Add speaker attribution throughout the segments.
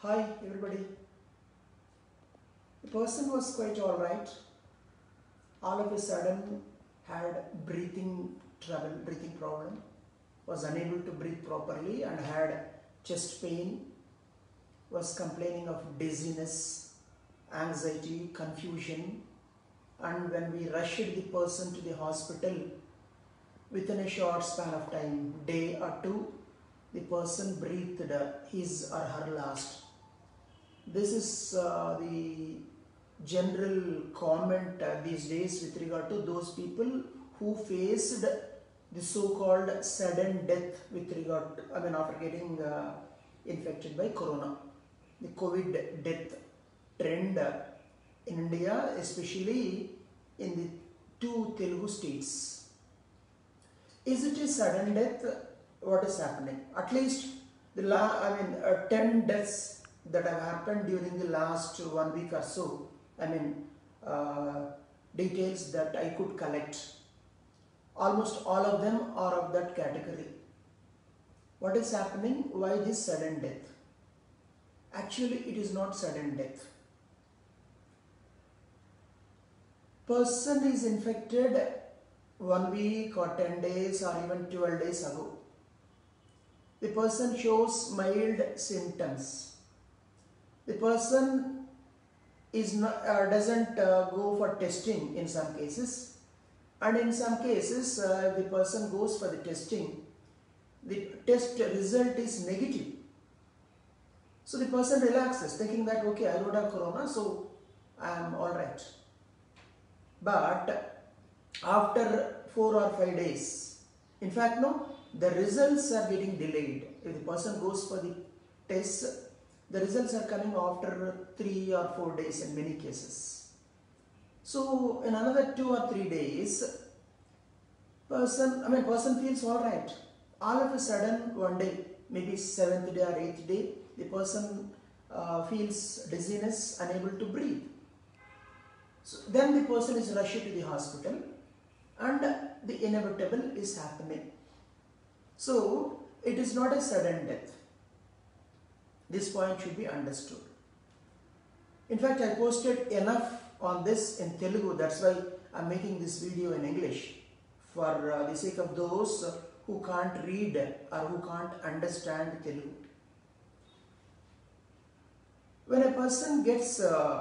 Speaker 1: Hi everybody. The person was quite alright. All of a sudden had breathing trouble, breathing problem, was unable to breathe properly and had chest pain, was complaining of dizziness, anxiety, confusion, and when we rushed the person to the hospital, within a short span of time, day or two, the person breathed his or her last. This is the general comment these days with regard to those people who faced the so-called sudden death with regard to, after getting infected by corona. The COVID death trend in India, especially in the two Telugu states. Is it a sudden death? What is happening? At least the 10 deaths that have happened during the last 1 week or so. Details that I could collect. Almost all of them are of that category. What is happening? Why this sudden death? Actually, it is not sudden death. Person is infected 1 week or 10 days or even 12 days ago. The person shows mild symptoms. The person is not, doesn't go for testing in some cases, and in some cases the person goes for the testing, the test result is negative. So the person relaxes thinking that okay, I don't have corona, so I am alright. But after 4 or 5 days, in fact no, the results are getting delayed. If the person goes for the test, the results are coming after 3 or 4 days in many cases. So in another 2 or 3 days, person feels alright. All of a sudden one day, maybe 7th day or 8th day, the person feels dizziness, unable to breathe. So then the person is rushed to the hospital and the inevitable is happening. So it is not a sudden death. This point should be understood. In fact, I posted enough on this in Telugu. That's why I'm making this video in English for the sake of those who can't read or who can't understand Telugu. When a person gets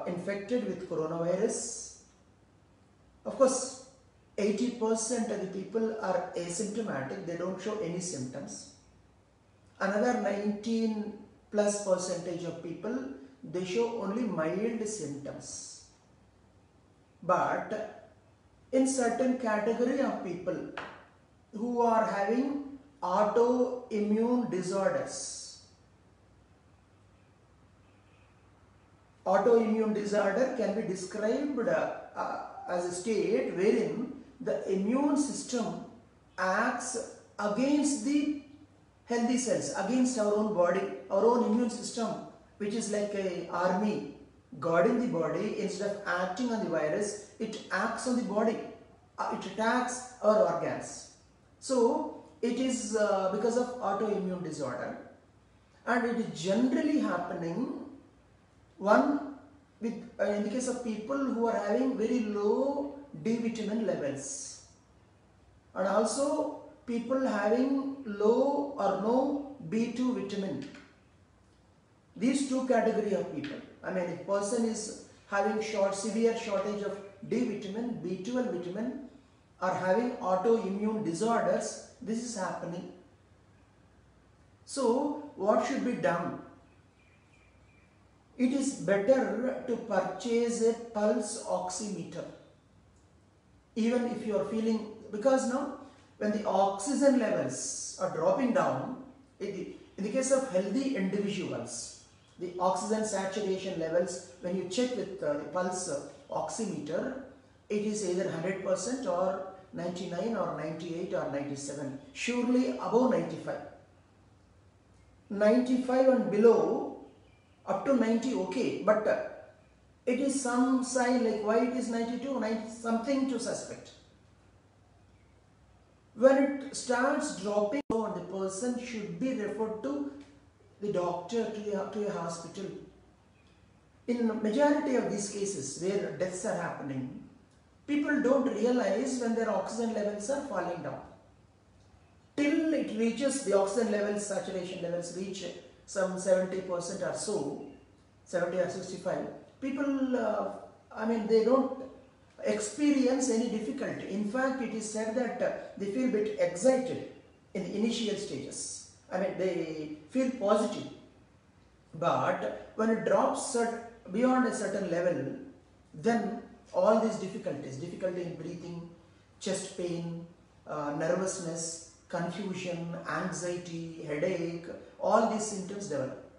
Speaker 1: infected with coronavirus, of course, 80% of the people are asymptomatic. They don't show any symptoms. Another 19+ percentage of people, they show only mild symptoms. But in certain category of people who are having autoimmune disorders, autoimmune disorder can be described as a state wherein the immune system acts against the healthy cells, against our own body, our own immune system, which is like an army guarding the body. Instead of acting on the virus, it acts on the body. It attacks our organs. So it is because of autoimmune disorder, and it is generally happening with in the case of people who are having very low D vitamin levels, and also people having low or no B2 vitamin. These two category of people. If person is having severe shortage of D vitamin, B12 vitamin, or having autoimmune disorders, this is happening. So what should be done? It is better to purchase a pulse oximeter. Even if you are feeling, because now when the oxygen levels are dropping down, in the case of healthy individuals, the oxygen saturation levels, when you check with the pulse oximeter, it is either 100% or 99 or 98 or 97, surely above 95. 95 and below, up to 90, okay, but it is some sign like why it is 92, 90, something to suspect. When it starts dropping, the person should be referred to the doctor to a hospital. In majority of these cases where deaths are happening, people don't realize when their oxygen levels are falling down. Till it reaches the oxygen levels, saturation levels reach some 70% or so, 70 or 65, people, they don't experience any difficulty. In fact, it is said that they feel a bit excited in the initial stages. They feel positive. But when it drops beyond a certain level, then all these difficulty in breathing, chest pain, nervousness, confusion, anxiety, headache, all these symptoms develop.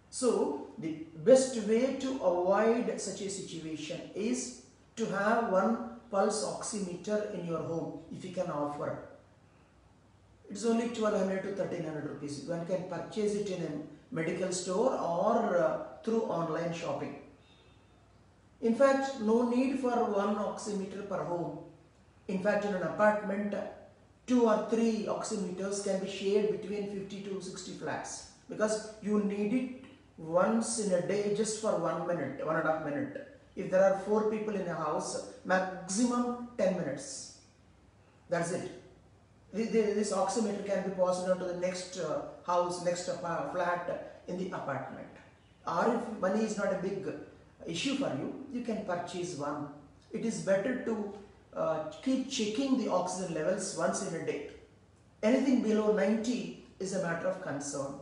Speaker 1: So, the best way to avoid such a situation is to have one pulse oximeter in your home, if you can offer. It's only 1200 to 1300 rupees. One can purchase it in a medical store or through online shopping. In fact, no need for one oximeter per home. In fact, in an apartment, 2 or 3 oximeters can be shared between 50 to 60 flats, because you need it once in a day just for 1 minute, 1.5 minutes. If there are 4 people in a house, maximum 10 minutes. That's it. This oximeter can be passed on to the next house, next flat in the apartment. Or if money is not a big issue for you, you can purchase one. It is better to keep checking the oxygen levels once in a day. Anything below 90 is a matter of concern.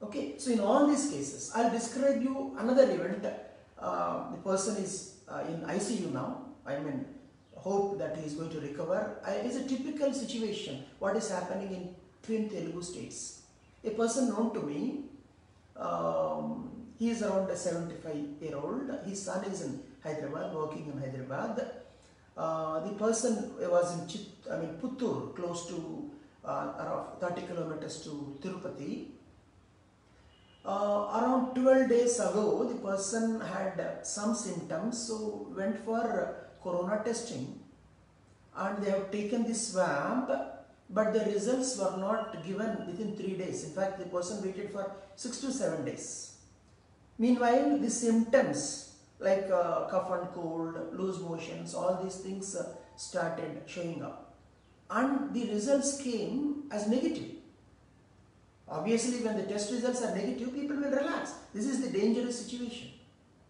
Speaker 1: Okay, so in all these cases, I'll describe you another event. The person is in ICU now. Hope that he is going to recover. It's a typical situation. What is happening in twin Telugu states? A person known to me, he is around a 75-year-old. His son is in Hyderabad, working in Hyderabad. The person was in Puttur, close to around 30 kilometers to Tirupati. Around 12 days ago, the person had some symptoms, so went for corona testing, and they have taken the swab, but the results were not given within 3 days. In fact, the person waited for 6 to 7 days. Meanwhile, the symptoms like cough and cold, loose motions, all these things started showing up, and the results came as negative. Obviously, when the test results are negative, people will relax. This is the dangerous situation.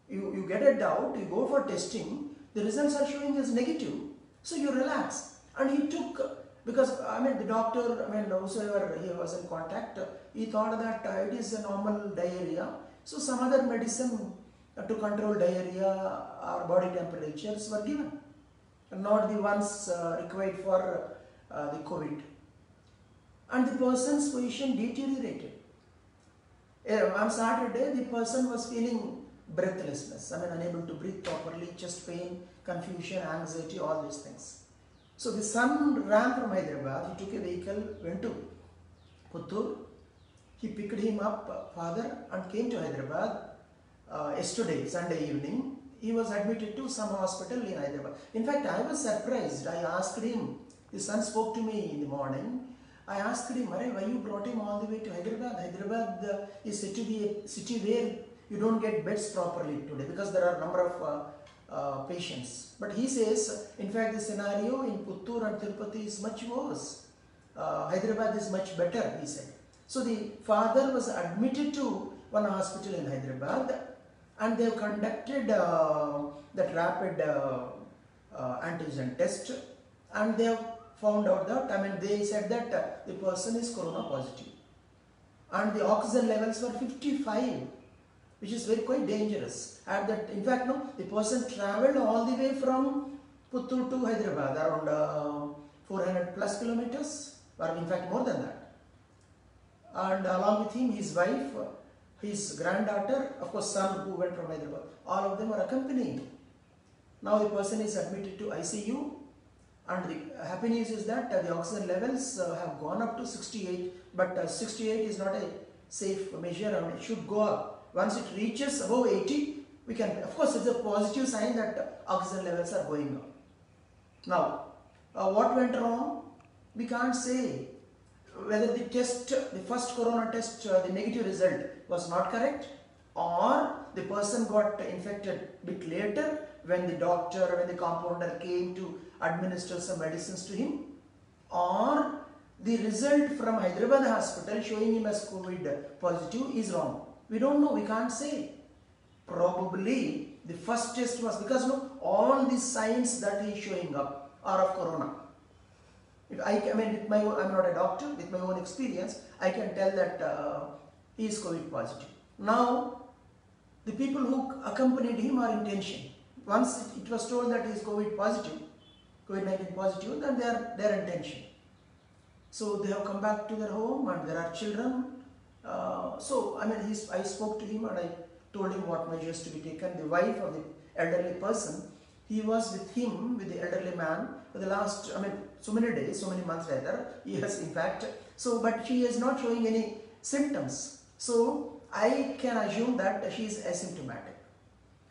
Speaker 1: You get a doubt, you go for testing, the results are showing as negative, so you relax. And he took, because the doctor, whosoever he was in contact, he thought that it is a normal diarrhea, so some other medicine to control diarrhea or body temperatures were given, not the ones required for the COVID. And the person's position deteriorated. On Saturday, the person was feeling breathlessness, unable to breathe properly, chest pain, confusion, anxiety, all these things. So the son ran from Hyderabad. He took a vehicle, went to Puttur. He picked him up, father, and came to Hyderabad yesterday, Sunday evening. He was admitted to some hospital in Hyderabad. In fact, I was surprised. I asked him, his son spoke to me in the morning. I asked him, why you brought him all the way to Hyderabad? Hyderabad is said to be a city where you don't get beds properly today, because there are a number of patients. But he says, in fact, the scenario in Puttur and Tirupati is much worse. Hyderabad is much better, he said. So the father was admitted to one hospital in Hyderabad, and they have conducted that rapid antigen test, and they have found out that, they said that the person is corona positive, and the oxygen levels were 55, which is quite dangerous. In fact, the person travelled all the way from Puttur to Hyderabad, around 400 plus kilometers, or in fact more than that. And along with him, his wife, his granddaughter, of course son who went from Hyderabad, all of them were accompanying. Now the person is admitted to ICU. And the happy news is that the oxygen levels have gone up to 68, but 68 is not a safe measure, it should go up. Once it reaches above 80, we can, of course, it's a positive sign that oxygen levels are going up. Now, what went wrong? We can't say. whether the test, the first corona test, the negative result was not correct, or the person got infected a bit later when the doctor, when the compounder came to administer some medicines to him, or the result from Hyderabad hospital showing him as COVID positive is wrong. We don't know, we can't say. Probably the first test was, because no, all the signs that he is showing up are of corona. If I mean, with my own, I'm not a doctor, with my own experience, I can tell that he is COVID positive. Now, the people who accompanied him are in tension. Once it was told that he is COVID positive, COVID-19 positive, then they are in tension. So they have come back to their home and there are children. So I mean, I spoke to him and I told him what measures to be taken. The wife of the elderly person, he was with him, with the elderly man, for the last, I mean, so many days, so many months rather. Yes, in fact. So, but she is not showing any symptoms. So I can assume that she is asymptomatic.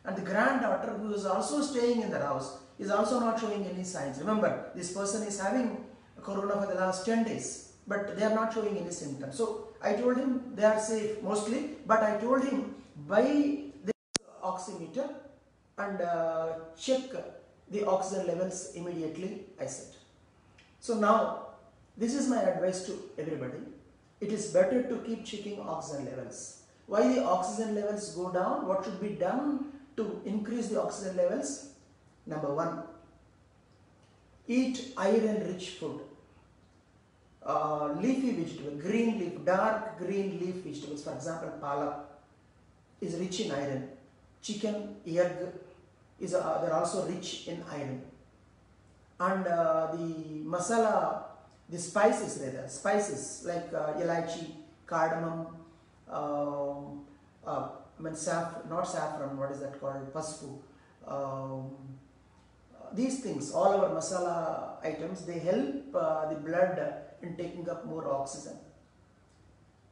Speaker 1: And the granddaughter, who is also staying in the house, is also not showing any signs. Remember, this person is having corona for the last 10 days, but they are not showing any symptoms. So I told him they are safe mostly, but I told him buy this oximeter and check the oxygen levels immediately, I said. So now, this is my advice to everybody. It is better to keep checking oxygen levels. Why the oxygen levels go down? What should be done to increase the oxygen levels? Number one, eat iron-rich food. Leafy vegetable, green leaf, dark green leaf vegetables, for example, palak is rich in iron. Chicken, egg is they're also rich in iron. And the masala, the spices rather, spices like elaichi, cardamom, I mean not saffron, what is that called, paspu. These things, all our masala items, they help the blood in taking up more oxygen.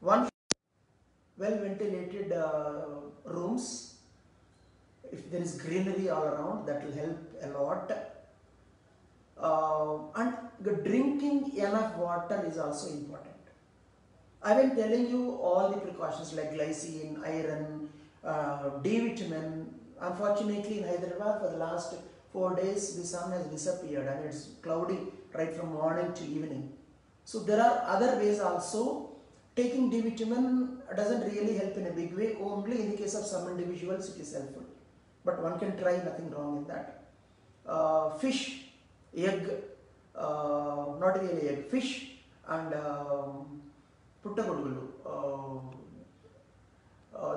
Speaker 1: One, well ventilated rooms, if there is greenery all around, that will help a lot. And drinking enough water is also important. I have been telling you all the precautions like glycine, iron, D vitamin. Unfortunately, in Hyderabad for the last 4 days, the sun has disappeared and it's cloudy right from morning to evening. So there are other ways also. Taking D vitamin doesn't really help in a big way. Only in the case of some individuals it is helpful. But one can try, nothing wrong in that. Fish, egg, not really egg, fish and puttagodulu.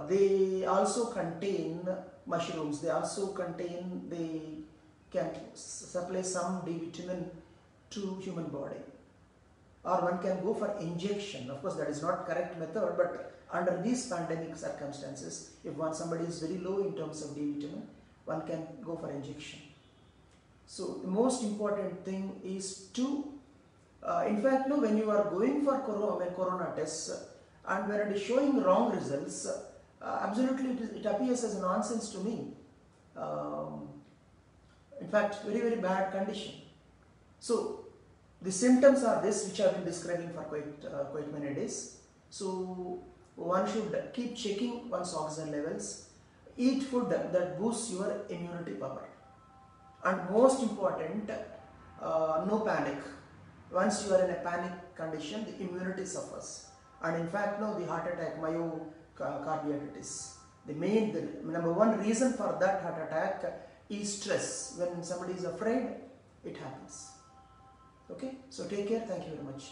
Speaker 1: They also contain mushrooms. They also contain, they can supply some D vitamin to human body. Or one can go for injection. Of course, that is not correct method, but under these pandemic circumstances, if somebody is very low in terms of D vitamin, one can go for injection. So the most important thing is to, in fact, no, when you are going for corona tests and when it is showing wrong results, absolutely it appears as nonsense to me. In fact, very, very bad condition. So the symptoms are this, which I have been describing for quite many days. So one should keep checking one's oxygen levels, eat food that boosts your immunity power, and most important, no panic. Once you are in a panic condition, the immunity suffers, and in fact, no, the heart attack, myocarditis. The number one reason for that heart attack is stress. When somebody is afraid, it happens. Okay, so take care. Thank you very much.